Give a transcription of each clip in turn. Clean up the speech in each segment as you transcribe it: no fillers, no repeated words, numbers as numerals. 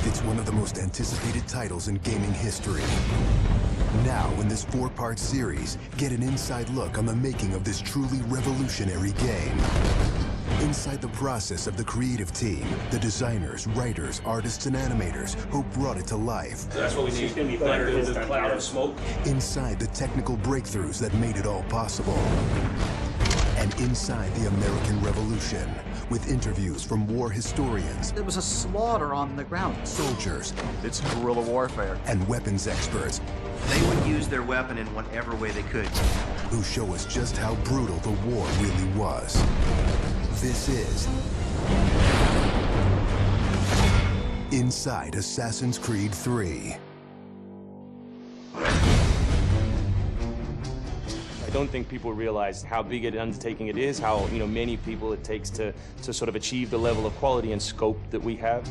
It's one of the most anticipated titles in gaming history. Now, in this 4-part series, get an inside look on the making of this truly revolutionary game. Inside the process of the creative team, the designers, writers, artists, and animators who brought it to life. So that's what we need. It's going to be like the cloud of smoke. Inside the technical breakthroughs that made it all possible. And inside the American Revolution, with interviews from war historians. There was a slaughter on the ground. Soldiers. It's guerrilla warfare. And weapons experts. They would use their weapon in whatever way they could. Who show us just how brutal the war really was. This is Inside Assassin's Creed 3. I don't think people realize how big an undertaking it is, how many people it takes to sort of achieve the level of quality and scope that we have.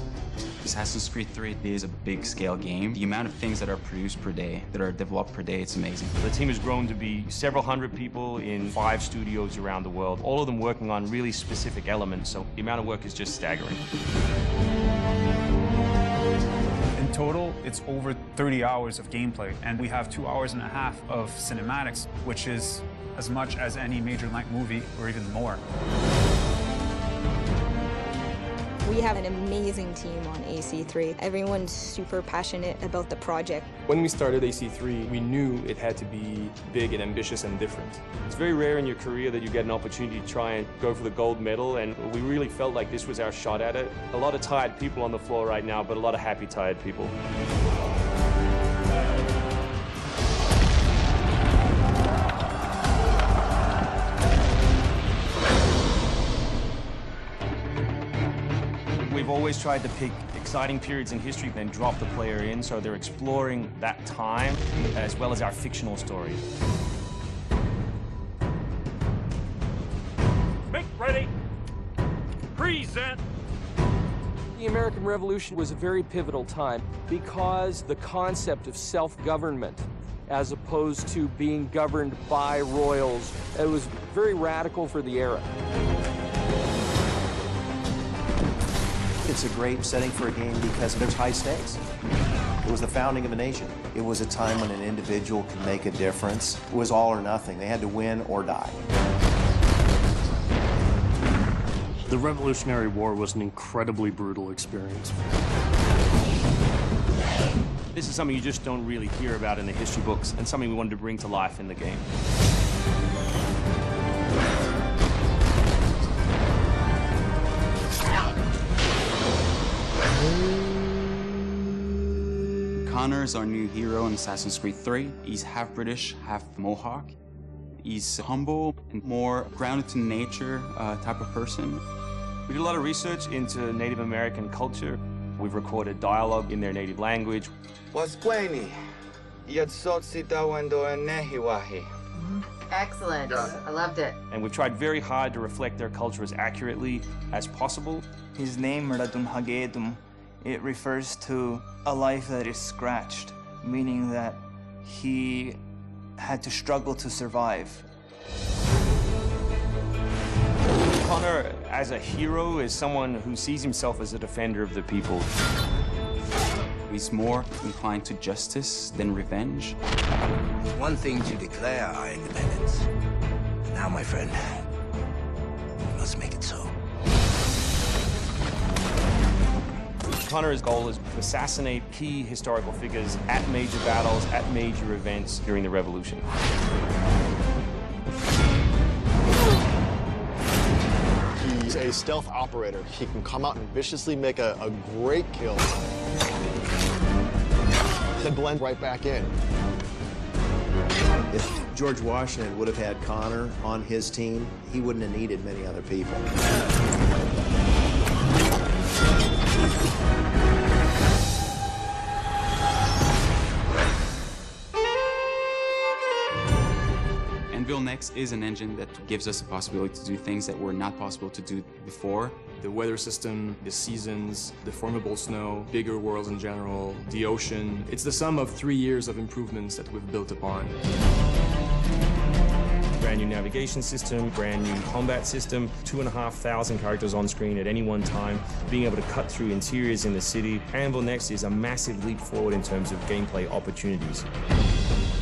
Assassin's Creed 3 is a big-scale game. The amount of things that are produced per day, that are developed per day, it's amazing. The team has grown to be several hundred people in 5 studios around the world, all of them working on really specific elements, so the amount of work is just staggering. In total, it's over 30 hours of gameplay, and we have 2.5 hours of cinematics, which is as much as any major length movie, or even more. We have an amazing team on AC3. Everyone's super passionate about the project. When we started AC3, we knew it had to be big and ambitious and different. It's very rare in your career that you get an opportunity to try and go for the gold medal, and we really felt like this was our shot at it. A lot of tired people on the floor right now, but a lot of happy, tired people. We've always tried to pick exciting periods in history, then drop the player in, so they're exploring that time as well as our fictional story. Make ready. Present. The American Revolution was a very pivotal time because the concept of self-government, as opposed to being governed by royals, it was very radical for the era. It's a great setting for a game because there's high stakes. It was the founding of a nation. It was a time when an individual could make a difference. It was all or nothing. They had to win or die. The Revolutionary War was an incredibly brutal experience. This is something you just don't really hear about in the history books, and something we wanted to bring to life in the game. Connor is our new hero in Assassin's Creed 3. He's half British, half Mohawk. He's humble and more grounded to nature type of person. We did a lot of research into Native American culture. We've recorded dialogue in their native language. Excellent. I loved it. And we've tried very hard to reflect their culture as accurately as possible. His name, Radum Hagedum, it refers to a life that is scratched, meaning that he had to struggle to survive. Connor, as a hero, is someone who sees himself as a defender of the people. He's more inclined to justice than revenge. One thing to declare our independence. Now, my friend, we must make it so. Connor's goal is to assassinate key historical figures at major battles, at major events during the Revolution. He's a stealth operator. He can come out and viciously make a great kill, then blend right back in. If George Washington would have had Connor on his team, he wouldn't have needed many other people. Anvil Next is an engine that gives us the possibility to do things that were not possible to do before. The weather system, the seasons, the formable snow, bigger worlds in general, the ocean. It's the sum of 3 years of improvements that we've built upon. brand new navigation system, brand new combat system, 2,500 characters on screen at any one time, being able to cut through interiors in the city. Anvil Next is a massive leap forward in terms of gameplay opportunities.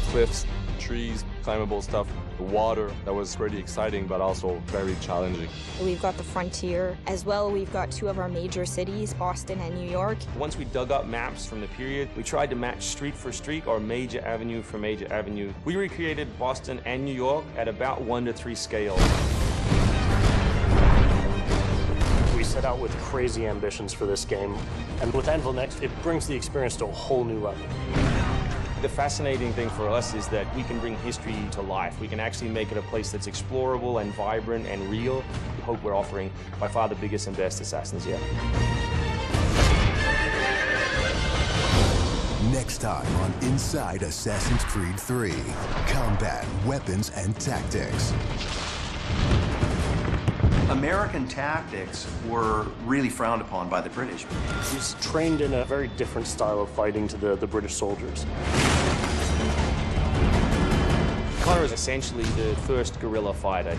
Cliffs, trees, climbable stuff, the water, that was pretty exciting but also very challenging. We've got the frontier as well. We've got two of our major cities, Boston and New York. Once we dug up maps from the period, we tried to match street for street or major avenue for major avenue. We recreated Boston and New York at about 1:3 scale. We set out with crazy ambitions for this game, and with Anvil Next, it brings the experience to a whole new level. The fascinating thing for us is that we can bring history to life. We can actually make it a place that's explorable and vibrant and real. We hope we're offering by far the biggest and best Assassins yet. Next time on Inside Assassin's Creed 3, combat, weapons, and tactics. American tactics were really frowned upon by the British. He's trained in a very different style of fighting to the British soldiers. Connor is essentially the first guerrilla fighter.